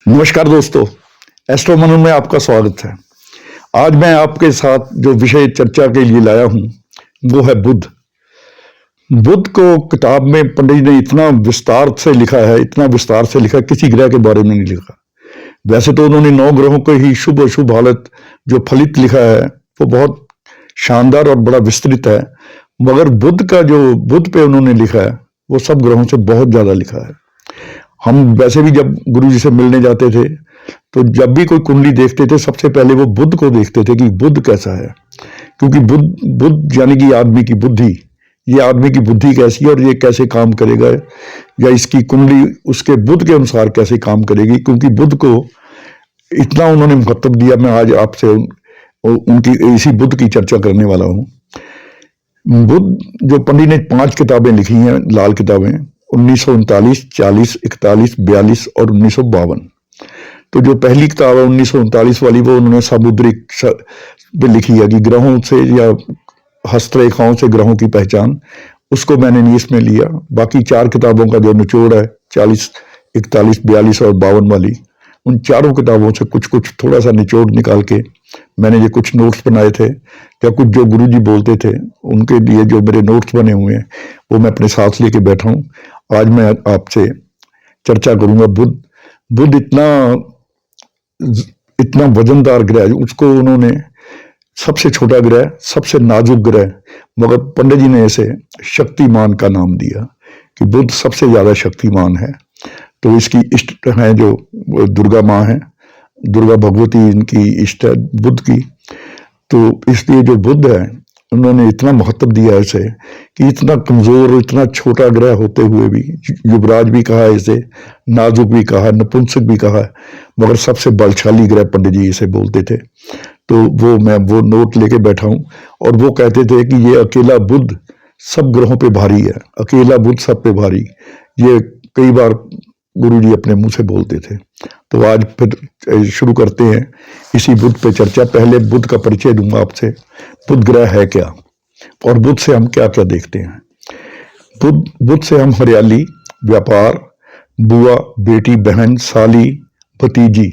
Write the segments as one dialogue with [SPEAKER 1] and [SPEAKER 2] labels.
[SPEAKER 1] नमस्कार दोस्तों, एस्ट्रो मनन में आपका स्वागत है। आज मैं आपके साथ जो विषय चर्चा के लिए लाया हूं वो है बुध। बुध को किताब में पंडित ने इतना विस्तार से लिखा है, इतना विस्तार से लिखा, किसी ग्रह के बारे में नहीं लिखा। वैसे तो उन्होंने 9 ग्रहों के ही शुभ अशुभ हालत जो फलित लिखा है वो बहुत शानदार और बड़ा विस्तृत है, मगर बुध का जो बुध पे उन्होंने लिखा है वो सब ग्रहों से बहुत ज्यादा लिखा है। हम वैसे भी जब गुरु जी से मिलने जाते थे तो जब भी कोई कुंडली देखते थे सबसे पहले वो बुध को देखते थे कि बुध कैसा है, क्योंकि बुध बुध यानी कि आदमी की बुद्धि, ये आदमी की बुद्धि कैसी है और ये कैसे काम करेगा, या इसकी कुंडली उसके बुध के अनुसार कैसे काम करेगी। क्योंकि बुध को इतना उन्होंने महत्व दिया। मैं आज आपसे उनकी इसी बुध की चर्चा करने वाला हूँ। बुध जो पंडित ने 5 किताबें लिखी हैं, लाल किताबें, 1939, 40, 41, 42 और 1952। तो जो पहली किताब है 1939 वाली, वो उन्होंने सामुद्रिक पे लिखी है कि ग्रहों से या हस्तरेखाओं से ग्रहों की पहचान, उसको मैंने नहीं इसमें लिया। बाकी 4 किताबों का जो निचोड़ है 40, 41, 42 और 52 वाली, उन चारों किताबों से कुछ कुछ थोड़ा सा निचोड़ निकाल के मैंने ये कुछ नोट्स बनाए थे, या कुछ जो गुरुजी बोलते थे उनके लिए जो मेरे नोट्स बने हुए हैं वो मैं अपने साथ लेके बैठा हूँ। आज मैं आपसे चर्चा करूंगा बुध। बुध इतना वजनदार ग्रह, उसको उन्होंने सबसे छोटा ग्रह, सबसे नाजुक ग्रह, मगर पंडित जी ने इसे शक्तिमान का नाम दिया कि बुध सबसे ज्यादा शक्तिमान है। तो इसकी इष्ट है जो दुर्गा माँ है, दुर्गा भगवती इनकी इष्ट है बुध की। तो इसलिए जो बुध है उन्होंने इतना महत्व दिया है इसे कि इतना कमजोर, इतना छोटा ग्रह होते हुए भी, युवराज भी कहा है इसे, नाजुक भी कहा है, नपुंसक भी कहा है, मगर सबसे बलशाली ग्रह पंडित जी इसे बोलते थे। तो मैं वो नोट लेके बैठा हूं। और वो कहते थे कि ये अकेला बुध सब ग्रहों पे भारी है, अकेला बुध सब पे भारी, ये कई बार गुरुजी अपने मुंह से बोलते थे। तो आज फिर शुरू करते हैं इसी बुध पे चर्चा। पहले बुध का परिचय दूंगा आपसे। बुध ग्रह है क्या और बुध से हम क्या क्या देखते हैं। बुध से हम हरियाली, व्यापार, बुआ, बेटी, बहन, साली, भतीजी,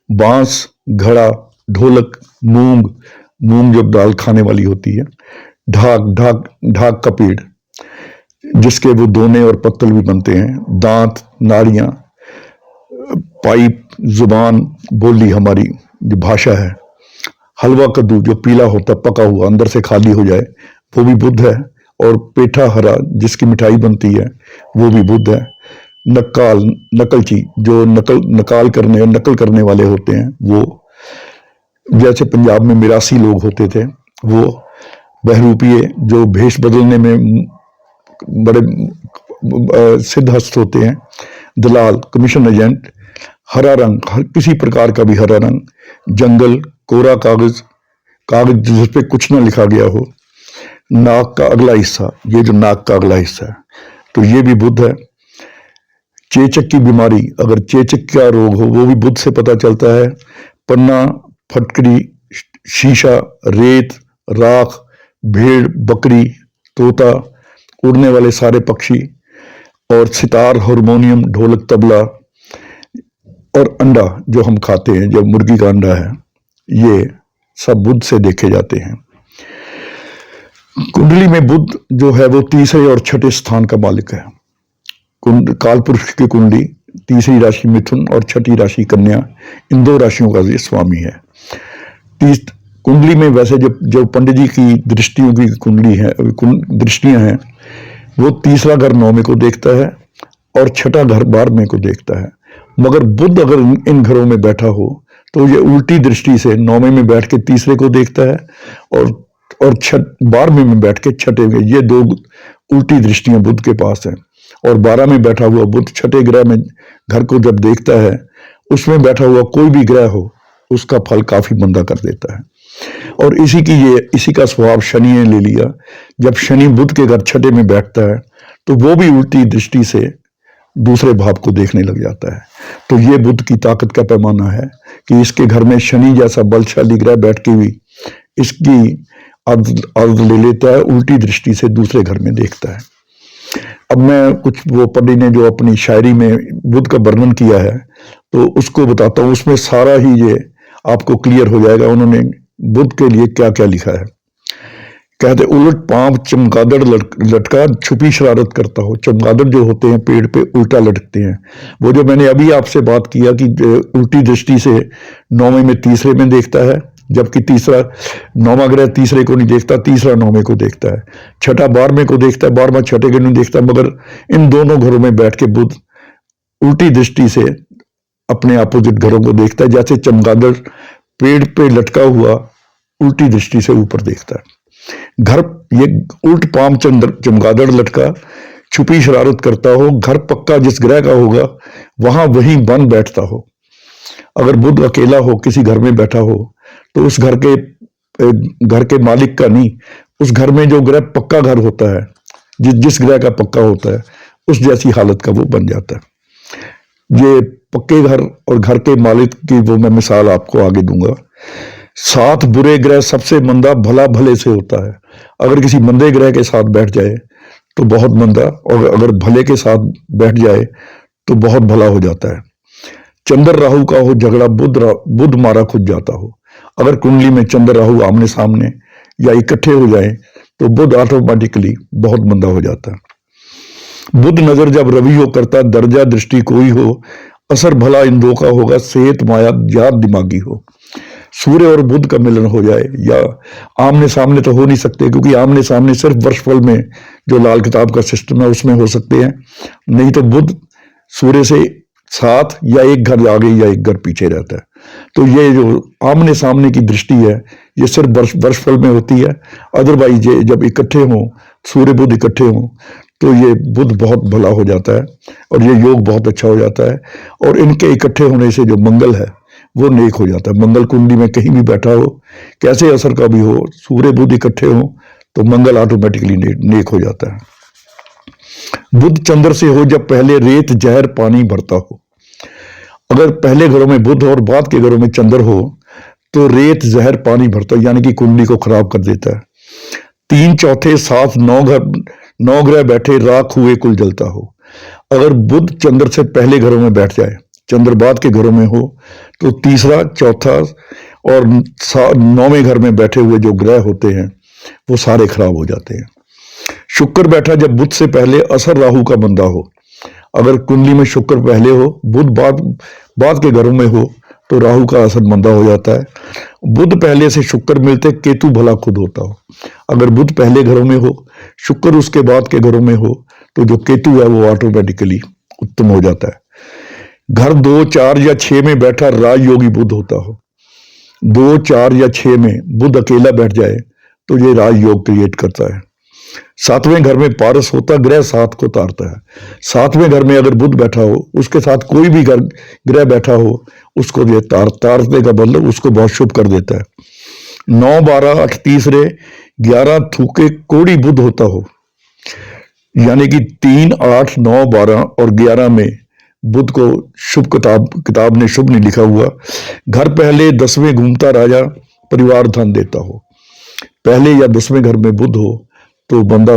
[SPEAKER 1] बांस, घड़ा, ढोलक, मूंग जो दाल खाने वाली होती है, ढाक का पेड़ जिसके वो दोने और पत्तल भी बनते हैं, दांत, नाड़ियां, पाइप, जुबान, बोली हमारी जो भाषा है, हलवा कद्दू जो पीला होता पका हुआ अंदर से खाली हो जाए वो भी बुध है, और पेठा हरा जिसकी मिठाई बनती है वो भी बुध है। नकलची जो नकल करने वाले होते हैं, वो जैसे पंजाब में मिरासी लोग होते थे, वो बहरूपिये जो भेष बदलने में बड़े सिद्धहस्त होते हैं, दलाल, कमीशन एजेंट, हरा रंग, किसी प्रकार का भी हरा रंग, जंगल, कोरा कागज जिस पे कुछ ना लिखा गया हो, नाक का अगला हिस्सा, ये जो नाक का अगला हिस्सा है तो ये भी बुध है। चेचक की बीमारी, अगर चेचक का रोग हो वो भी बुध से पता चलता है। पन्ना, फटकरी, शीशा, रेत, राख, भेड़, बकरी, तोता, उड़ने वाले सारे पक्षी, और सितार, हारमोनियम, ढोलक, तबला, और अंडा जो हम खाते हैं, जो मुर्गी का अंडा है, ये सब बुध से देखे जाते हैं। कुंडली में बुध जो है वो तीसरे और छठे स्थान का मालिक है। कालपुरुष की कुंडली तीसरी राशि मिथुन और छठी राशि कन्या, इन 2 राशियों का ये स्वामी है। कुंडली में वैसे जो पंडित जी की दृष्टियों की कुंडली है, दृष्टियां हैं, वो तीसरा घर 9वें को देखता है और छठा घर 12वें को देखता है। मगर बुध अगर इन घरों में बैठा हो तो ये उल्टी दृष्टि से 9वें में बैठ के तीसरे को देखता है, और 12वें में बैठ के छठे में। ये 2 उल्टी दृष्टियां बुध के पास हैं। और 12 में बैठा हुआ बुध छठे ग्रह में घर को जब देखता है, उसमें बैठा हुआ कोई भी ग्रह हो उसका फल काफी मंदा कर देता है। और इसी का स्वभाव शनि ने ले लिया। जब शनि बुध के घर छठे में बैठता है तो वो भी उल्टी दृष्टि से दूसरे भाव को देखने लग जाता है। तो ये बुध की ताकत का पैमाना है कि इसके घर में शनि जैसा बलशाली ग्रह बैठ के भी इसकी अर्ध ले लेता है, उल्टी दृष्टि से दूसरे घर में देखता है। अब मैं कुछ वो पंडित ने जो अपनी शायरी में बुध का वर्णन किया है, तो उसको बताता हूं, उसमें सारा ही ये आपको क्लियर हो जाएगा उन्होंने बुद्ध के लिए क्या क्या लिखा है। कहते उलट पांव चमगादड़ लटका छुपी शरारत करता हो। चमगादड़ जो होते हैं पेड़ पे उल्टा लटकते हैं, वो जो मैंने अभी आपसे बात किया कि उल्टी दृष्टि से नौवें में तीसरे में देखता है, जबकि तीसरा नौवां ग्रह तीसरे को नहीं देखता, तीसरा नौवें को देखता है, छठा 12वें को देखता है, 12वां छठे को नहीं देखता। मगर इन दोनों घरों में बैठ के बुध उल्टी दृष्टि से अपने अपोजिट घरों को देखता है, जैसे चमगादड़ पेड़ पे लटका हुआ उल्टी दृष्टि से ऊपर देखता है। घर ये उल्ट पाम चमगादड़ लटका छुपी शरारत करता हो। घर पक्का जिस ग्रह का होगा वहां वहीं बन बैठता हो। अगर बुध अकेला हो किसी घर में बैठा हो तो उस घर के मालिक का नहीं, उस घर में जो ग्रह पक्का घर होता है, जिस ग्रह का पक्का होता है, उस जैसी हालत का वो बन जाता है। ये पक्के घर और घर के मालिक की वो मैं मिसाल आपको आगे दूंगा। 7 बुरे ग्रह सबसे मंदा भला भले से होता है। अगर किसी मंदे ग्रह के साथ बैठ जाए तो बहुत मंदा, और अगर भले के साथ बैठ जाए तो बहुत भला हो जाता है। चंद्र राहु का हो झगड़ा, बुध मारा खुद जाता हो। अगर कुंडली में चंद्र राहु आमने सामने या इकट्ठे हो जाए तो बुध ऑटोमेटिकली बहुत मंदा हो जाता है। बुध नजर जब रवि हो करता, दर्जा दृष्टि कोई हो, असर भला इन दो का होगा, सेहत माया याद दिमागी हो। सूर्य और बुध का मिलन हो जाए, या आमने सामने तो हो नहीं सकते, क्योंकि आमने सामने सिर्फ वर्षफल में जो लाल किताब का सिस्टम है उसमें हो सकते हैं, नहीं तो बुध सूर्य से 7 या एक घर आगे या एक घर पीछे रहता है। तो ये जो आमने सामने की दृष्टि है ये सिर्फ वर्षफल में होती है। अदरवाइज ये जब इकट्ठे हों, सूर्य बुध इकट्ठे हों, तो ये बुध बहुत भला हो जाता है और ये योग बहुत अच्छा हो जाता है। और इनके इकट्ठे होने से जो मंगल है वो नेक हो जाता है। मंगल कुंडली में कहीं भी बैठा हो, कैसे असर का भी हो, सूर्य बुध इकट्ठे हो तो मंगल ऑटोमेटिकली नेक हो जाता है। बुध चंद्र से हो जब पहले रेत जहर पानी भरता हो। अगर पहले घरों में बुध और बाद के घरों में चंद्र हो तो रेत जहर पानी भरता है, यानी कि कुंडली को खराब कर देता है। 3 चौथे 7 9 ग्रह बैठे राख हुए कुल जलता हो। अगर बुध चंद्र से पहले घरों में बैठ जाए, चंद्र बाद के घरों में हो, तो तीसरा चौथा और 9वें घर में बैठे हुए जो ग्रह होते हैं वो सारे खराब हो जाते हैं। शुक्र बैठा जब बुध से पहले, असर राहु का मंदा हो। अगर कुंडली में शुक्र पहले हो, बुध बाद के घरों में हो, तो राहु का असर मंदा हो जाता है। बुध पहले से शुक्र मिलते, केतु भला खुद होता हो। अगर बुध पहले घरों में हो, शुक्र उसके बाद के घरों में हो, तो जो केतु है वो ऑटोमेटिकली उत्तम हो जाता है। घर 2 4 या 6 में बैठा राजयोगी बुध होता हो। 2 4 या 6 में बुध अकेला बैठ जाए तो ये राजयोग क्रिएट करता है। 7वें घर में पारस होता, ग्रह 7 को तारता है। 7वें घर में अगर बुध बैठा हो, उसके साथ कोई भी ग्रह बैठा हो, उसको ये तारने का मतलब उसको बहुत शुभ कर देता है। 9 12 8 तीसरे 11 थूके कोड़ी बुध होता हो, यानी कि 3 8 9 12 और 11 में बुध को शुभ किताब ने शुभ नहीं लिखा हुआ। घर पहले 10वें घूमता राजा परिवार धन देता हो। पहले या 10वें घर में बुध हो तो बंदा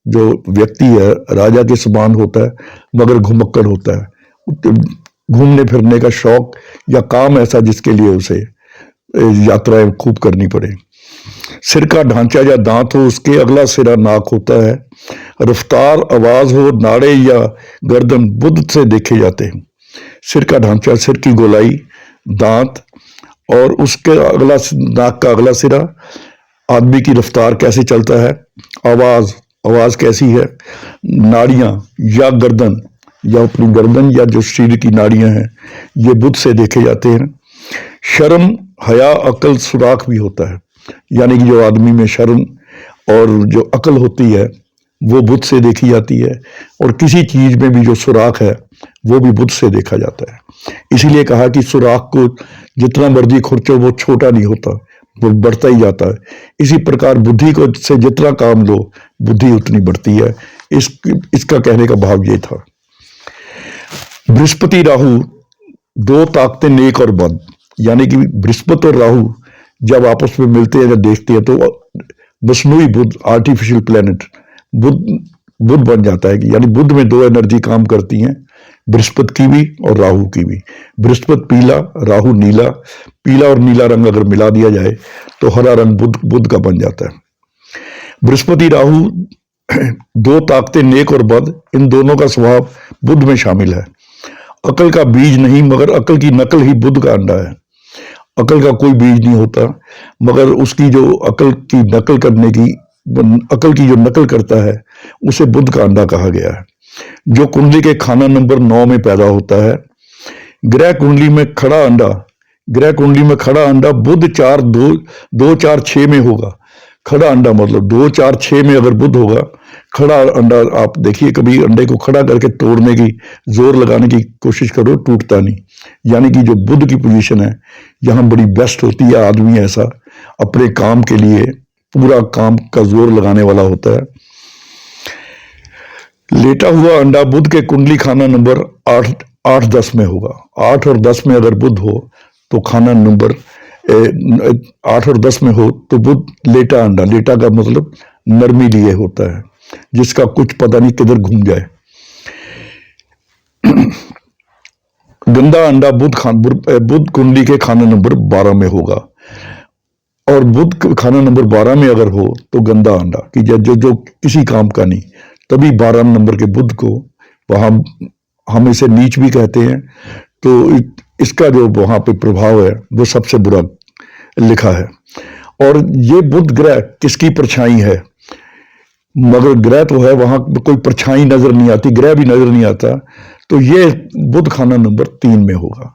[SPEAKER 1] जो व्यक्ति है राजा के समान होता है, मगर घुमक्कड़ होता है। घूमने फिरने का शौक या काम ऐसा जिसके लिए उसे यात्राएं खूब करनी पड़े। सिर का ढांचा या दांत हो, उसके अगला सिरा नाक होता है। रफ्तार आवाज हो, नाड़े या गर्दन बुध से देखे जाते हैं। सिर का ढांचा, सिर की गोलाई, दांत और उसके अगला नाक का अगला सिरा, आदमी की रफ्तार कैसे चलता है, आवाज कैसी है, नाड़ियां या गर्दन या अपनी गर्दन या जो शरीर की नाड़ियां हैं, ये बुध से देखे जाते हैं। शर्म, हया, अकल, सुराख भी होता है, यानी कि जो आदमी में शर्म और जो अकल होती है वो बुध से देखी जाती है। और किसी चीज में भी जो सुराख है वो भी बुध से देखा जाता है। इसीलिए कहा कि सुराख को जितना मर्जी खुरचो वो छोटा नहीं होता, वो बढ़ता ही जाता है। इसी प्रकार बुद्धि को से जितना काम लो बुद्धि उतनी बढ़ती है। इसका कहने का भाव ये था। बृहस्पति राहु 2 ताकतें नेक और बद, यानी कि बृहस्पति और राहु जब आपस में मिलते हैं, जब देखते हैं, तो मसनूई बुध, आर्टिफिशियल प्लेनेट बुध बन जाता है। यानी बुध में 2 एनर्जी काम करती हैं, बृहस्पति की भी और राहु की भी। बृहस्पति पीला, राहु नीला। पीला और नीला रंग अगर मिला दिया जाए तो हरा रंग बुध का बन जाता है। बृहस्पति राहु दो ताकतें, नेक और बद, इन दोनों का स्वभाव बुध में शामिल है। अकल का बीज नहीं, मगर अकल की नकल ही बुध का अंडा है। अकल का कोई बीज नहीं होता, मगर उसकी जो अकल की नकल करने की, अकल की जो नकल करता है उसे बुध का अंडा कहा गया है, जो कुंडली के खाना नंबर 9 में पैदा होता है। ग्रह कुंडली में खड़ा अंडा बुध 4-2-4-6 में होगा। खड़ा अंडा मतलब 2-4-6 में अगर बुध होगा, खड़ा अंडा, आप देखिए कभी अंडे को खड़ा करके तोड़ने की, जोर लगाने की कोशिश करो, टूटता नहीं। यानी कि जो बुध की पोजीशन है यहाँ बड़ी बेस्ट होती है। आदमी ऐसा अपने काम के लिए पूरा काम का जोर लगाने वाला होता है। लेटा हुआ अंडा बुध के कुंडली खाना नंबर 8-10 में होगा। 8 और 10 में अगर बुध हो तो खाना नंबर 8 और 10 में हो तो बुध लेटा अंडा, लेटा का मतलब नरमी लिए होता है, जिसका कुछ पता नहीं किधर घूम जाए। गंदा अंडा बुध कुंडली के खाना नंबर 12 में होगा, और बुध खाना नंबर 12 में अगर हो तो गंदा अंडा कि जो किसी काम का नहीं, तभी 12 नंबर के बुध को वहां हम इसे नीच भी कहते हैं। तो इसका जो वहां पे प्रभाव है वो सबसे बुरा लिखा है। और ये बुध ग्रह किसकी परछाई है? मगर ग्रह तो है, वहां कोई परछाई नजर नहीं आती, ग्रह भी नजर नहीं आता। तो ये बुध खाना नंबर 3 में होगा।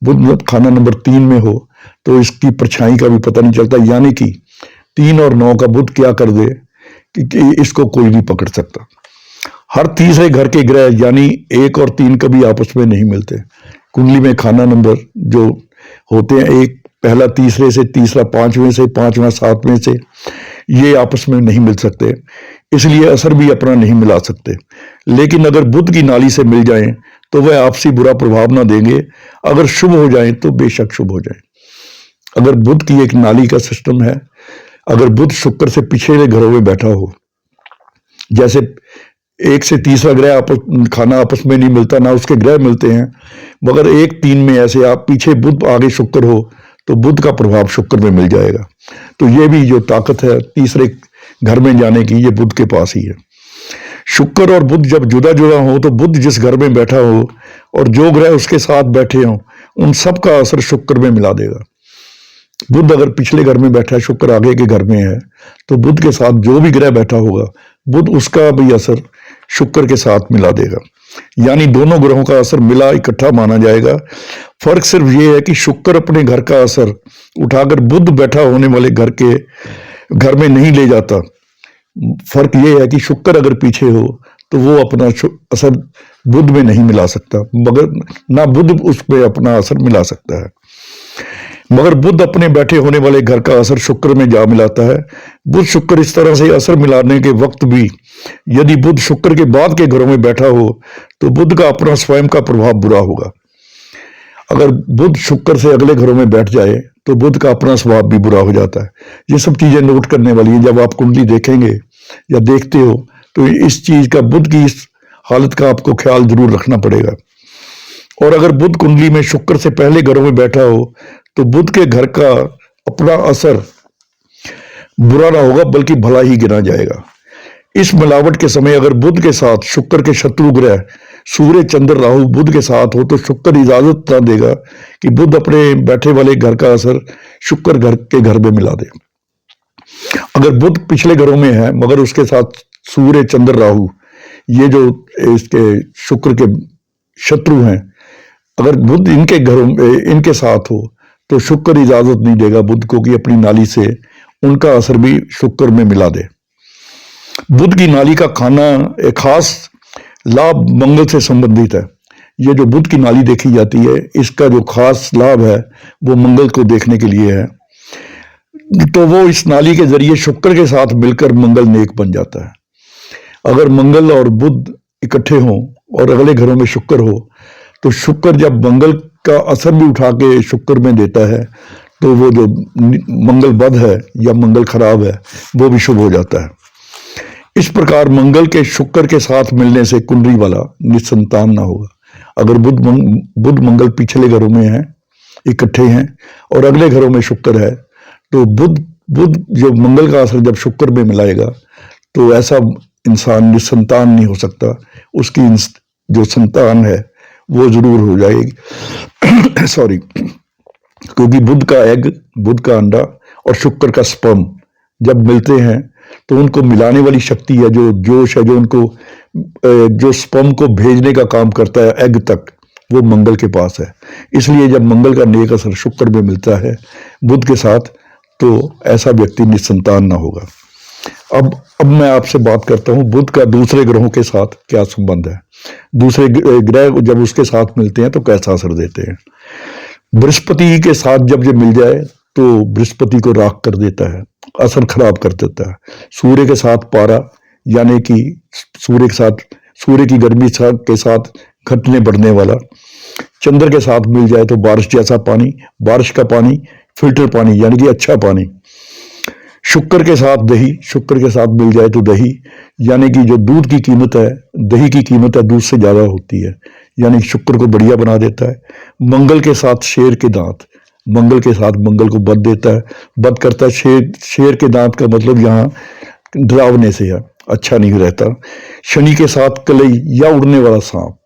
[SPEAKER 1] बुध खाना नंबर 3 में हो तो इसकी परछाई का भी पता नहीं चलता। यानी कि 3 और 9 का बुध क्या कर दे कि इसको कोई नहीं पकड़ सकता। हर तीसरे घर के ग्रह यानी 1 और 3 कभी आपस में नहीं मिलते। कुंडली में खाना नंबर जो होते हैं, एक पहला तीसरे से, तीसरा 5वें से, 5वां 7वें से, ये आपस में नहीं मिल सकते, इसलिए असर भी अपना नहीं मिला सकते। लेकिन अगर बुध की नाली से मिल जाएं तो वह आपसी बुरा प्रभाव ना देंगे। अगर शुभ हो जाएं तो बेशक शुभ हो जाएं। अगर बुध की एक नाली का सिस्टम है, अगर बुध शुक्र से पिछले घरों में बैठा हो, जैसे 1 से तीसरा ग्रह खाना आपस में नहीं मिलता, ना उसके ग्रह मिलते हैं, मगर 1-3 में ऐसे आप पीछे बुध आगे शुक्र हो तो बुध का प्रभाव शुक्र में मिल जाएगा। तो ये भी जो ताकत है तीसरे घर में जाने की, ये बुध के पास ही है। शुक्र और बुध जब जुदा जुदा हो तो बुध जिस घर में बैठा हो और जो ग्रह उसके साथ बैठे हों, उन सब का असर शुक्र में मिला देगा। बुध अगर पिछले घर में बैठा है, शुक्र आगे के घर में है, तो बुध के साथ जो भी ग्रह बैठा होगा, बुध उसका भी असर शुक्र के साथ मिला देगा। यानी दोनों ग्रहों का असर मिला इकट्ठा माना जाएगा। फर्क सिर्फ ये है कि शुक्र अपने घर का असर उठाकर बुध बैठा होने वाले घर में नहीं ले जाता। फर्क ये है कि शुक्र अगर पीछे हो तो वो अपना असर बुध में नहीं मिला सकता, मगर ना बुध उस पर अपना असर मिला सकता है। मगर बुध अपने बैठे होने वाले घर का असर शुक्र में जा मिलाता है। बुध शुक्र इस तरह से असर मिलाने के वक्त भी यदि बुध शुक्र के बाद के घरों में बैठा हो तो बुध का अपना स्वयं का प्रभाव बुरा होगा। अगर बुध शुक्र से अगले घरों में बैठ जाए तो बुध का अपना स्वभाव भी बुरा हो जाता है। ये सब चीजें नोट करने वाली हैं। जब आप कुंडली देखेंगे या देखते हो तो इस चीज का, बुध की इस हालत का आपको ख्याल जरूर रखना पड़ेगा। और अगर बुध कुंडली में शुक्र से पहले घरों में बैठा हो तो बुध के घर का अपना असर बुरा ना होगा बल्कि भला ही गिना जाएगा। इस मिलावट के समय अगर बुध के साथ शुक्र के शत्रु ग्रह सूर्य, चंद्र, राहु बुध के साथ हो तो शुक्र इजाजत ना देगा कि बुध अपने बैठे वाले घर का असर शुक्र घर में मिला दे। अगर बुध पिछले घरों में है मगर उसके साथ सूर्य, चंद्र, राहु, ये जो इसके शुक्र के शत्रु हैं, अगर बुध इनके साथ हो तो शुक्र इजाजत नहीं देगा बुध को कि अपनी नाली से उनका असर भी शुक्र में मिला दे। बुध की नाली का खाना एक खास लाभ मंगल से संबंधित है। ये जो बुध की नाली देखी जाती है, इसका जो खास लाभ है वो मंगल को देखने के लिए है। तो वो इस नाली के जरिए शुक्र के साथ मिलकर मंगल नेक बन जाता है। अगर मंगल और बुध इकट्ठे हों और अगले घरों में शुक्र हो तो शुक्र जब मंगल का असर भी उठा के शुक्र में देता है तो वो जो मंगल बद है या मंगल खराब है वो भी शुभ हो जाता है। इस प्रकार मंगल के शुक्र के साथ मिलने से कुंडली वाला निसंतान ना होगा। अगर बुध मंगल पिछले घरों में है, इकट्ठे हैं, और अगले घरों में शुक्र है, तो बुध बुध जो मंगल का असर जब शुक्र में मिलाएगा तो ऐसा इंसान निसंतान नहीं हो सकता, उसकी जो संतान है वो जरूर हो जाएगी सॉरी, क्योंकि बुध का एग, बुध का अंडा और शुक्र का स्पर्म जब मिलते हैं तो उनको मिलाने वाली शक्ति है, जो जोश है, जो उनको जो स्पर्म को भेजने का काम करता है एग तक, वो मंगल के पास है। इसलिए जब मंगल का नेक असर शुक्र में मिलता है बुध के साथ, तो ऐसा व्यक्ति निसंतान ना होगा। अब मैं आपसे बात करता हूं बुध का दूसरे ग्रहों के साथ क्या संबंध है, दूसरे ग्रह जब उसके साथ मिलते हैं तो कैसा असर देते हैं। बृहस्पति के साथ जब ये मिल जाए तो बृहस्पति को राख कर देता है, असर खराब कर देता है। सूर्य के साथ पारा, यानी कि सूर्य के साथ, सूर्य की गर्मी के साथ घटने बढ़ने वाला। चंद्र के साथ मिल जाए तो बारिश जैसा पानी, बारिश का पानी, फिल्टर पानी यानी कि अच्छा पानी। शुक्र के साथ दही, शुक्र के साथ मिल जाए तो दही, यानी कि जो दूध की कीमत है, दही की कीमत है दूध से ज्यादा होती है, यानी शुक्र को बढ़िया बना देता है। मंगल के साथ शेर के दांत, मंगल के साथ मंगल को बद देता है, बद करता है। शेर के दांत का मतलब यहाँ डरावने से है, अच्छा नहीं रहता। शनि के साथ कलई या उड़ने वाला सांप,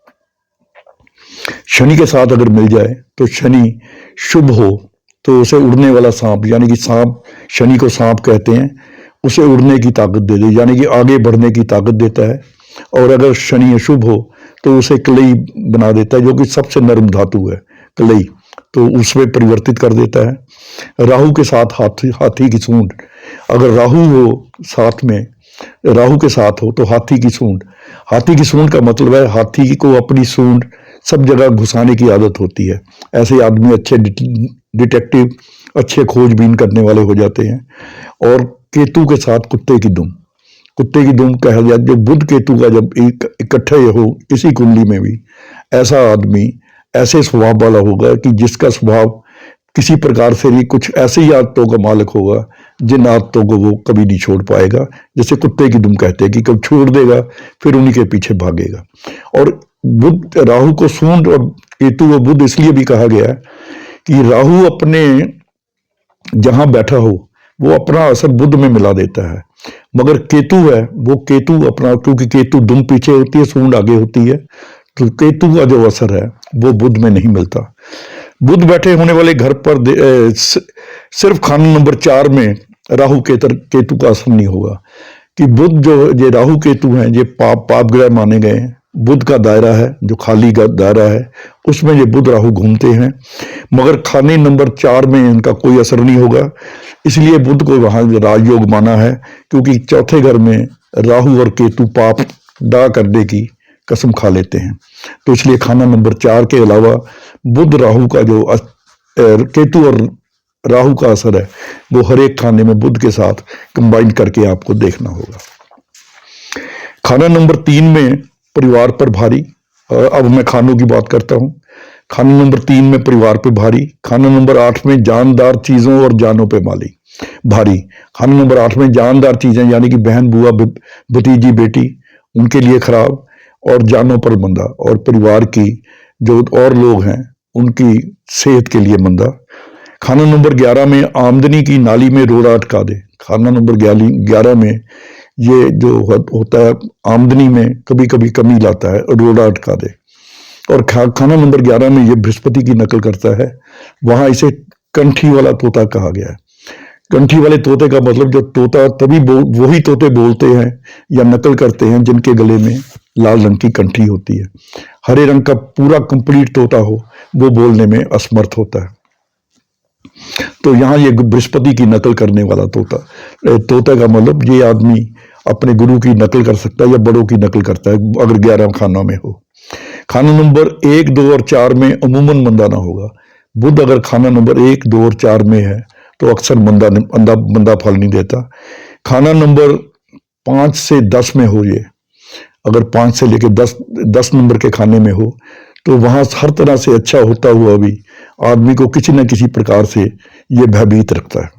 [SPEAKER 1] शनि के साथ अगर मिल जाए तो शनि शुभ हो तो उसे उड़ने वाला सांप, यानी कि सांप, शनि को सांप कहते हैं, उसे उड़ने की ताकत दे दे, यानी कि आगे बढ़ने की ताकत देता है। और अगर शनि अशुभ हो तो उसे कलई बना देता है, जो कि सबसे नरम धातु है कलई, तो उसमें परिवर्तित कर देता है। राहु के साथ हाथी की सूंड, अगर राहु हो साथ में, राहु के साथ हो तो हाथी की सूंड, हाथी की सूंड का मतलब है हाथी को अपनी सूंड सब जगह घुसाने की आदत होती है। ऐसे आदमी अच्छे डिटेक्टिव, अच्छे खोजबीन करने वाले हो जाते हैं। और केतु के साथ कुत्ते की दुम, कुत्ते की दुम कहा जाए, जो बुध केतु का जब इकट्ठे हो किसी कुंडली में भी, ऐसा आदमी ऐसे स्वभाव वाला होगा कि जिसका स्वभाव किसी प्रकार से भी कुछ ऐसी ही आदतों का मालिक होगा जिन आदतों को वो कभी नहीं छोड़ पाएगा। जैसे कुत्ते की दुम कहते हैं कि कब छोड़ देगा फिर उन्हीं के पीछे भागेगा। और बुध, राहु को सूंड और केतु व बुध इसलिए भी कहा गया है कि राहु अपने जहां बैठा हो वो अपना असर बुध में मिला देता है, मगर केतु है वो केतु अपना, क्योंकि केतु दुम पीछे होती है, सूंड आगे होती है, तो केतु का जो असर है वो बुध में नहीं मिलता। बुध बैठे होने वाले घर पर सिर्फ खाना नंबर 4 में राहु केतु का असर नहीं होगा, कि बुध जो ये राहु केतु हैं ये पाप ग्रह माने गए हैं। बुध का दायरा है जो खाली दायरा है, उसमें ये बुध राहु घूमते हैं, मगर खाने नंबर 4 में इनका कोई असर नहीं होगा। इसलिए बुध को वहां राजयोग माना है, क्योंकि चौथे घर में राहु और केतु पाप डा करने की कसम खा लेते हैं। तो इसलिए खाना नंबर 4 के अलावा बुध राहु का जो केतु और राहु का असर है वो हर एक खाने में बुध के साथ कंबाइन करके आपको देखना होगा। खाना नंबर 3 में परिवार पर भारी, अब मैं खानों की बात करता हूं। खाना नंबर 3 में परिवार पे भारी, खाना नंबर 8 में जानदार चीजों और जानों पे भारी। खाना नंबर 8 में जानदार चीजें यानी कि बहन, बुआ, भतीजी, बेटी, उनके लिए खराब, और जानों पर मंदा, और परिवार की जो और लोग हैं उनकी सेहत के लिए मंदा। खाना नंबर 11 में आमदनी की नाली में रोड़ा अटका दे, खाना नंबर 11 में ये जो होता है आमदनी में कभी कभी कमी लाता है, रोड़ा अटका दे। और खाना नंबर 11 में ये बृहस्पति की नकल करता है, वहां इसे कंठी वाला तोता कहा गया है। कंठी वाले तोते का मतलब जो तोता तभी वही तोते बोलते हैं या नकल करते हैं जिनके गले में लाल रंग की कंठी होती है। हरे रंग का पूरा कंप्लीट तोता हो वो बोलने में असमर्थ होता है। तो यहाँ ये बृहस्पति की नकल करने वाला तोता का मतलब ये आदमी अपने गुरु की नकल कर सकता है या बड़ों की नकल करता है अगर 11 खाना में हो। खाना नंबर 1, 2 और 4 में अमूमन मंदा ना होगा। बुध अगर खाना नंबर 1, 2 और 4 में है तो अक्सर मंदा फल नहीं देता। खाना नंबर 5 से 10 में हो, ये अगर 5 से लेकर 10 नंबर के खाने में हो तो वहां हर तरह से अच्छा होता हुआ भी आदमी को किसी न किसी प्रकार से ये भयभीत रखता है।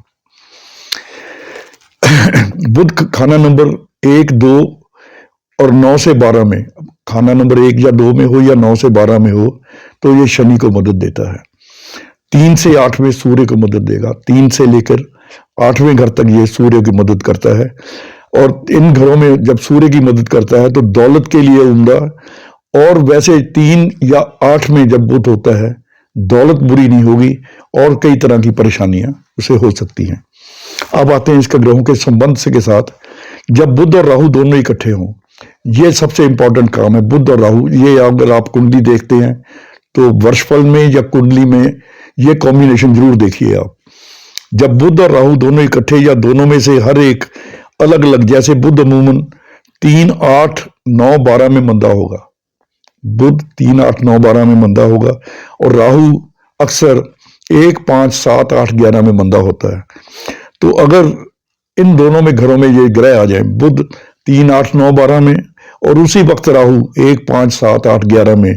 [SPEAKER 1] बुध खाना नंबर 1, 2 और 9 से 12 में, खाना नंबर 1 या 2 में हो या 9 से 12 में हो, तो ये शनि को मदद देता है। 3 से 8 में सूर्य को मदद देगा। 3 से लेकर 8वें घर तक ये सूर्य की मदद करता है। और इन घरों में जब सूर्य की मदद करता है तो दौलत के लिए उम्दा। और वैसे 3 या 8 में जब बुध होता है, दौलत बुरी नहीं होगी और कई तरह की परेशानियां उसे हो सकती हैं। अब आते हैं इसका ग्रहों के संबंध से के साथ। जब बुध और राहु दोनों इकट्ठे हों, ये सबसे इंपॉर्टेंट काम है। बुध और राहु, ये अगर आप कुंडली देखते हैं तो वर्षफल में या कुंडली में ये कॉम्बिनेशन जरूर देखिए आप। जब बुध और राहु दोनों इकट्ठे या दोनों में से हर एक अलग अलग, जैसे बुध अमूमन 3, 8, 9, 12 में मंदा होगा, बुध 3, 8, 9, 12 में मंदा होगा, और राहु अक्सर 1, 5, 7, 8, 11 में मंदा होता है। तो अगर इन दोनों में घरों में ये ग्रह आ जाए, बुध 3, 8, 9, 12 में और उसी वक्त राहु 1, 5, 7, 8, 11 में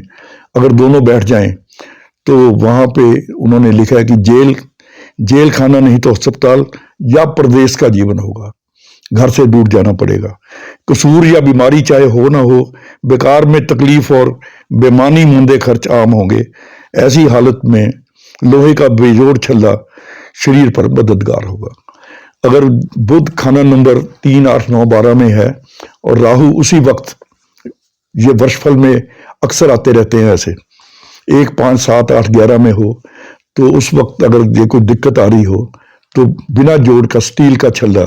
[SPEAKER 1] अगर दोनों बैठ जाएं, तो वहां पे उन्होंने लिखा है कि जेल खाना नहीं तो अस्पताल या प्रदेश का जीवन होगा, घर से दूर जाना पड़ेगा। कसूर या बीमारी चाहे हो ना हो, बेकार में तकलीफ और बेमानी मुंदे खर्च आम होंगे। ऐसी हालत में लोहे का बेजोड़ छल्ला शरीर पर मददगार होगा। अगर बुध खाना नंबर 3, 8, 9, 12 में है और राहु उसी वक्त, ये वर्षफल में अक्सर आते रहते हैं ऐसे, 1, 5, 7, 8, 11 में हो, तो उस वक्त अगर ये कोई दिक्कत आ रही हो तो बिना जोड़ का स्टील का छल्ला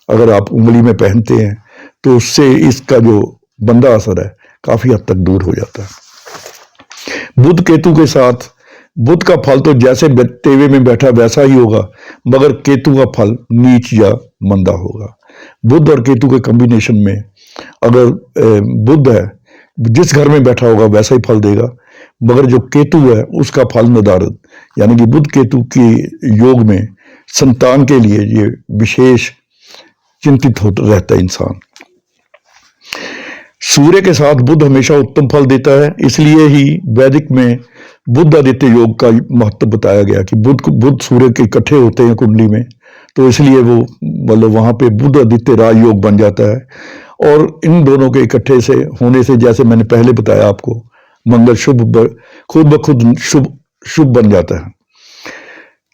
[SPEAKER 1] अगर आप उंगली में पहनते हैं तो उससे इसका जो बंदा असर है काफी हद तक दूर हो जाता है। बुध केतु के साथ, बुध का फल तो जैसे तेवे में बैठा वैसा ही होगा, मगर केतु का फल नीच या मंदा होगा। बुध और केतु के कॉम्बिनेशन में अगर बुध है, जिस घर में बैठा होगा वैसा ही फल देगा, मगर जो केतु है उसका फल नदारद, यानी कि बुध केतु के योग में संतान के लिए ये विशेष चिंतित होता रहता है इंसान। सूर्य के साथ बुध हमेशा उत्तम फल देता है, इसलिए ही वैदिक में बुध आदित्य योग का महत्व बताया गया कि बुध सूर्य के इकट्ठे होते हैं कुंडली में, तो इसलिए वो मतलब वहां पे बुध आदित्य राज योग बन जाता है। और इन दोनों के इकट्ठे से होने से, जैसे मैंने पहले बताया आपको, मंगल खुद ब खुद शुभ बन जाता है।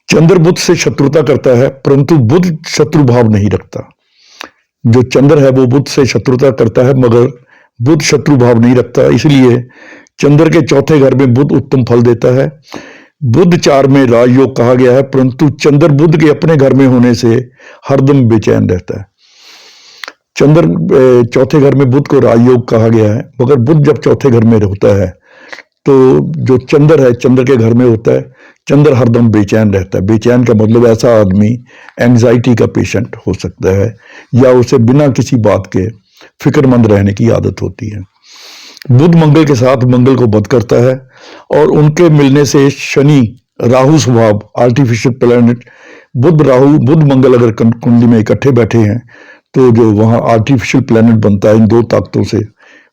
[SPEAKER 1] चंद्र बुध से शत्रुता करता है, परंतु बुध शत्रु भाव नहीं रखता। जो चंद्र है वो बुध से शत्रुता करता है, मगर बुध शत्रु भाव नहीं रखता, इसलिए चंद्र के चौथे घर में बुध उत्तम फल देता है। बुध 4 में राजयोग कहा गया है, परंतु चंद्र बुध के अपने घर में होने से हरदम बेचैन रहता है। चंद्र चौथे घर में बुध को राजयोग कहा गया है, मगर बुध जब चौथे घर में होता है तो जो चंद्र है चंद्र के घर में होता है, चंद्र हरदम बेचैन रहता है। बेचैन का मतलब ऐसा आदमी एंजाइटी का पेशेंट हो सकता है, या उसे बिना किसी बात के फिक्रमंद रहने की आदत होती है। बुध मंगल के साथ मंगल को बद करता है, और उनके मिलने से शनि राहु स्वभाव आर्टिफिशियल प्लैनेट, बुध मंगल अगर कुंडली में इकट्ठे बैठे हैं तो जो वहां आर्टिफिशियल प्लैनेट बनता है इन दो ताकतों से,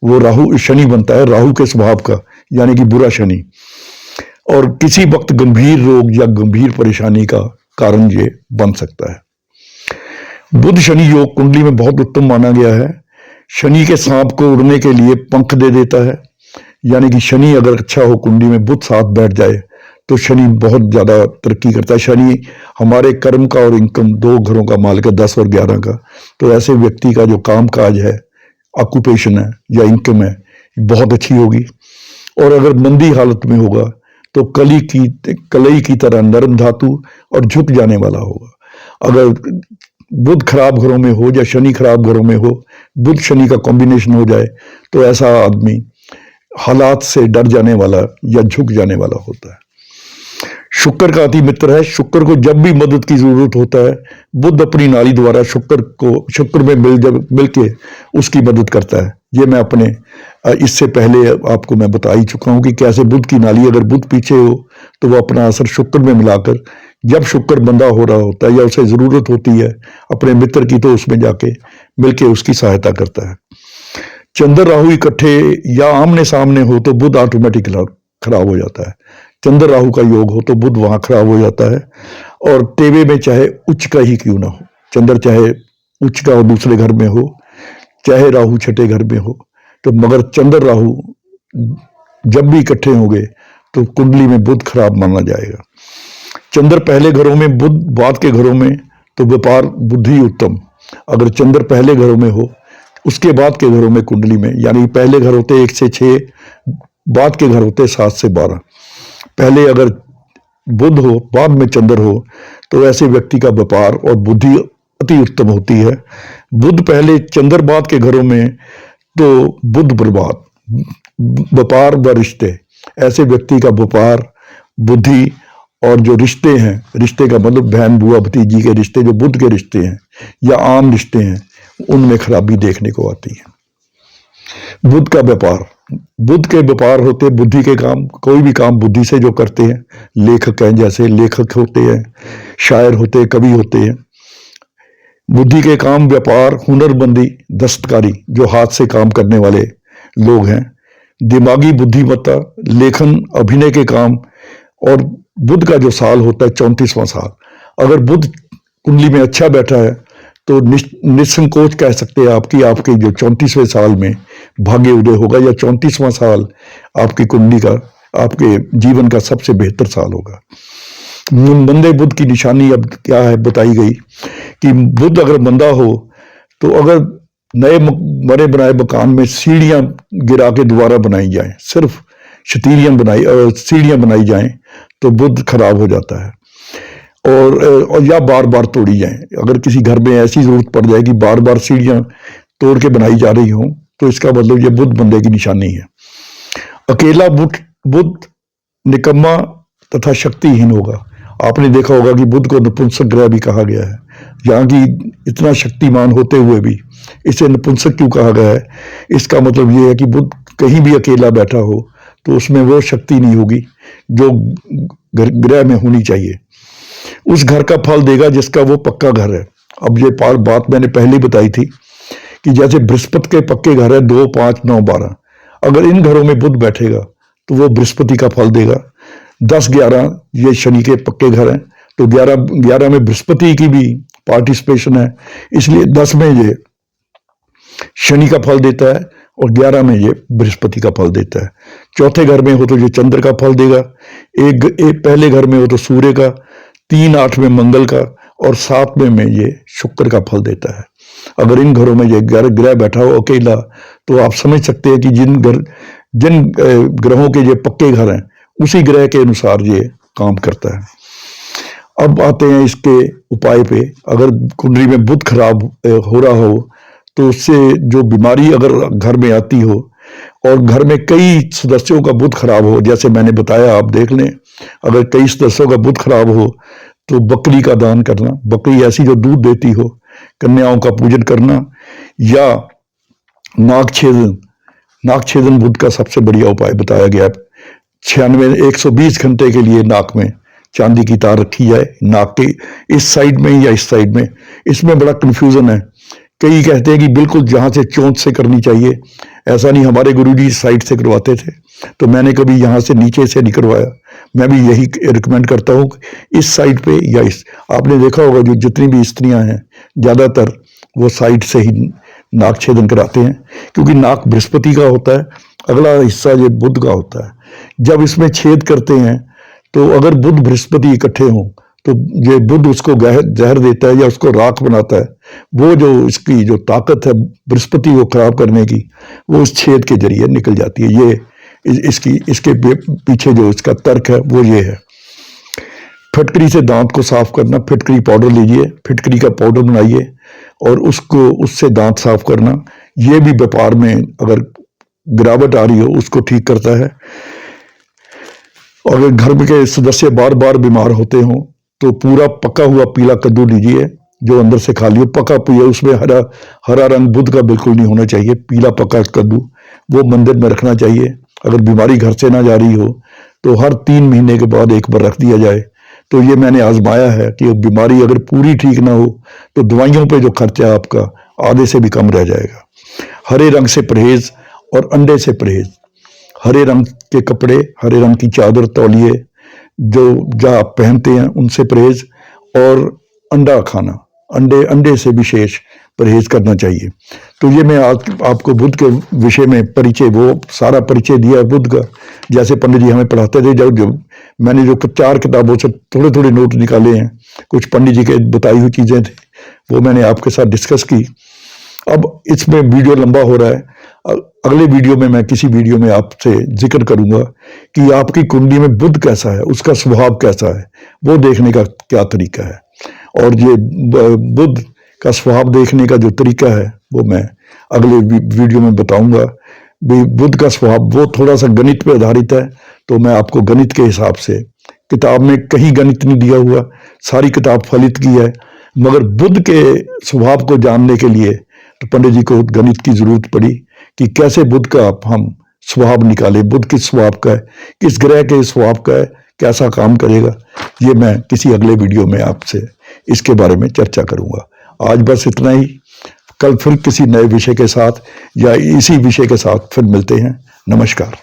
[SPEAKER 1] वो शनि बनता है, राहु के स्वभाव का, यानी कि बुरा शनि, और किसी वक्त गंभीर रोग या गंभीर परेशानी का कारण ये बन सकता है। बुध शनि योग कुंडली में बहुत उत्तम माना गया है। शनि के सांप को उड़ने के लिए पंख दे देता है, यानी कि शनि अगर अच्छा हो कुंडली में, बुध साथ बैठ जाए तो शनि बहुत ज्यादा तरक्की करता है। शनि हमारे कर्म का और इनकम, 2 घरों का मालिक है, 10 और 11 का। तो ऐसे व्यक्ति का जो काम काज है, ऑक्यूपेशन है या इनकम है, बहुत अच्छी होगी। और अगर मंदी हालत में होगा तो कलई की तरह नरम धातु और झुक जाने वाला होगा। अगर बुध खराब घरों में हो या शनि खराब घरों में हो, बुध शनि का कॉम्बिनेशन हो जाए, तो ऐसा आदमी हालात से डर जाने वाला या झुक जाने वाला होता है। शुक्र का अति मित्र है। शुक्र को जब भी मदद की जरूरत होता है, बुध अपनी नाड़ी द्वारा शुक्र में मिल के उसकी मदद करता है। ये मैं अपने इससे पहले आपको मैं बता ही चुका हूं कि कैसे बुध की नाड़ी, अगर बुध पीछे हो तो वो अपना असर शुक्र में मिलाकर, जब शुक्र बंदा हो रहा होता है या उसे जरूरत होती है अपने मित्र की, तो उसमें जाके मिलके उसकी सहायता करता है। चंद्र राहु इकट्ठे या आमने सामने हो तो बुध ऑटोमेटिक खराब हो जाता है। चंद्र राहु का योग हो तो बुध वहां खराब हो जाता है। और तेवे में चाहे उच्च का ही क्यों ना हो, चंद्र चाहे उच्च का और दूसरे घर में हो, चाहे राहु छठे घर में हो, तो मगर चंद्र राहु जब भी इकट्ठे होंगे तो कुंडली में बुध खराब माना जाएगा। चंद्र पहले घरों में, बुध बाद के घरों में, तो व्यापार बुद्धि उत्तम। अगर चंद्र पहले घरों में हो, उसके बाद के घरों में कुंडली में, यानी पहले घर होते 1 से 6, बाद के घर होते 7 से 12। पहले अगर बुध हो, बाद में चंद्र हो, तो ऐसे व्यक्ति का व्यापार और बुद्धि अति उत्तम होती है। बुध पहले चंद्र बाद के घरों में, तो बुध बर्बाद। व्यापार व रिश्ते, ऐसे व्यक्ति का व्यापार, बुद्धि और जो रिश्ते हैं, रिश्ते का मतलब बहन बुआ भतीजी के रिश्ते, जो बुध के रिश्ते हैं या आम रिश्ते हैं, उनमें खराबी देखने को आती है। बुध का व्यापार, बुध के व्यापार होते बुद्धि के काम, कोई भी काम बुद्धि से जो करते हैं, लेखक हैं, जैसे लेखक होते हैं, शायर होते हैं, कवि होते हैं। बुद्धि के काम, व्यापार, हुनरमंदी, दस्तकारी, जो हाथ से काम करने वाले लोग हैं, दिमागी बुद्धिमत्ता, लेखन, अभिनय के काम। और बुध का जो साल होता है 34वां साल, अगर बुध कुंडली में अच्छा बैठा है तो निसंकोच कह सकते हैं आपकी आपके जो 34वें साल में भाग्य उदय होगा, या 34वां साल आपकी कुंडली का, आपके जीवन का सबसे बेहतर साल होगा। मंदे बुध की निशानी अब क्या है बताई गई कि बुध अगर मंदा हो तो अगर नए बने बनाए मकान में सीढ़ियां गिरा के दोबारा बनाई जाएं, सिर्फ सीढ़ियां बनाई जाएं, तो बुध खराब हो जाता है। और या बार बार तोड़ी जाएं। अगर किसी घर में ऐसी जरूरत पड़ जाए कि बार बार सीढ़ियां तोड़ के बनाई जा रही हों, तो इसका मतलब ये बुध मंदे की निशानी है। अकेला बुध निकम्मा तथा शक्तिहीन होगा। आपने देखा होगा कि बुध को नपुंसक ग्रह भी कहा गया है। यहाँ की इतना शक्तिमान होते हुए भी इसे नपुंसक क्यों कहा गया है? इसका मतलब ये है कि बुध कहीं भी अकेला बैठा हो तो उसमें वो शक्ति नहीं होगी जो ग्रह में होनी चाहिए। उस घर का फल देगा जिसका वो पक्का घर है। अब ये बात मैंने पहले बताई थी कि जैसे बृहस्पति के पक्के घर है 2, 5, 9, 12, अगर इन घरों में बुध बैठेगा तो वो बृहस्पति का फल देगा। 10, 11 ये शनि के पक्के घर हैं, तो 11 में बृहस्पति की भी पार्टिसिपेशन है, इसलिए 10 में ये शनि का फल देता है और 11 में ये बृहस्पति का फल देता है। चौथे घर में हो तो ये चंद्र का फल देगा, एक पहले घर में हो तो सूर्य का, 3, 8 में मंगल का और 7वें में ये शुक्र का फल देता है। अगर इन घरों में ये ग्रह बैठा हो अकेला, तो आप समझ सकते हैं कि जिन ग्रहों के ये पक्के घर हैं उसी ग्रह के अनुसार ये काम करता है। अब आते हैं इसके उपाय पे। अगर कुंडली में बुध खराब हो रहा हो तो उससे जो बीमारी अगर घर में आती हो और घर में कई सदस्यों का बुध खराब हो, जैसे मैंने बताया, आप देख लें, अगर कई सदस्यों का बुध खराब हो तो बकरी का दान करना, बकरी ऐसी जो दूध देती हो, कन्याओं का पूजन करना, या नाक छेदन बुध का सबसे बढ़िया उपाय बताया गया है। 120 घंटे के लिए नाक में चांदी की तार रखी जाए, नाक के इस साइड में या इस साइड में। इसमें बड़ा कंफ्यूजन है, कई कहते हैं कि बिल्कुल जहां से चोंच से करनी चाहिए, ऐसा नहीं, हमारे गुरुजी इस साइड से करवाते थे, तो मैंने कभी यहां से नीचे से नहीं करवाया। मैं भी यही रिकमेंड करता हूं इस साइड पे या इस। आपने देखा होगा जो जितनी भी स्त्रियां हैं ज्यादातर वो साइड से ही नाक छेदन कराते हैं, क्योंकि नाक बृहस्पति का होता है, अगला हिस्सा ये बुध का होता है। जब इसमें छेद करते हैं तो अगर बुध बृहस्पति इकट्ठे हों तो ये बुध उसको जहर देता है या उसको राख बनाता है। वो जो इसकी जो ताकत है बृहस्पति को खराब करने की, वो इस छेद के जरिए निकल जाती है। ये इसके पीछे जो इसका तर्क है वो ये है। फिटकरी से दांत को साफ करना, फिटकरी पाउडर लीजिए, फिटकरी का पाउडर बनाइए और उससे दांत साफ करना। ये भी व्यापार में अगर गिरावट आ रही हो उसको ठीक करता है। अगर घर के सदस्य बार बार बीमार होते हों तो पूरा पका हुआ पीला कद्दू लीजिए, जो अंदर से खाली हो, पका पिए, उसमें हरा रंग बुध का बिल्कुल नहीं होना चाहिए, पीला पका कद्दू, वो मंदिर में रखना चाहिए। अगर बीमारी घर से ना जा रही हो तो हर 3 महीने के बाद एक बार रख दिया जाए। तो ये मैंने आजमाया है कि बीमारी अगर पूरी ठीक ना हो तो दवाइयों पे जो खर्चा है आपका आधे से भी कम रह जाएगा। हरे रंग से परहेज और अंडे से परहेज। हरे रंग के कपड़े, हरे रंग की चादर, तौलिए जो आप पहनते हैं उनसे परहेज, और अंडा खाना, अंडे अंडे से विशेष परहेज करना चाहिए। तो ये मैं आज आपको बुद्ध के विषय में परिचय, वो सारा परिचय दिया बुद्ध का, जैसे पंडित जी हमें पढ़ाते थे। जो मैंने जो 4 किताबों से थोड़े थोड़े नोट निकाले हैं, कुछ पंडित जी के बताई हुई चीज़ें थी, वो मैंने आपके साथ डिस्कस की। अब इसमें वीडियो लंबा हो रहा है, अगले वीडियो में मैं किसी वीडियो में आपसे जिक्र करूंगा कि आपकी कुंडली में बुध कैसा है, उसका स्वभाव कैसा है, वो देखने का क्या तरीका है। और ये बुध का स्वभाव देखने का जो तरीका है वो मैं अगले वीडियो में बताऊंगा। बुध का स्वभाव वो थोड़ा सा गणित पे आधारित है, तो मैं आपको गणित के हिसाब से, किताब में कहीं गणित नहीं दिया हुआ, सारी किताब फलित की है, मगर बुध के स्वभाव को जानने के लिए तो पंडित जी को गणित की जरूरत पड़ी कि कैसे बुध का हम स्वभाव निकालें, बुध किस स्वभाव का है, किस ग्रह के स्वभाव का है, कैसा काम करेगा। ये मैं किसी अगले वीडियो में आपसे इसके बारे में चर्चा करूंगा। आज बस इतना ही, कल फिर किसी नए विषय के साथ या इसी विषय के साथ फिर मिलते हैं। नमस्कार।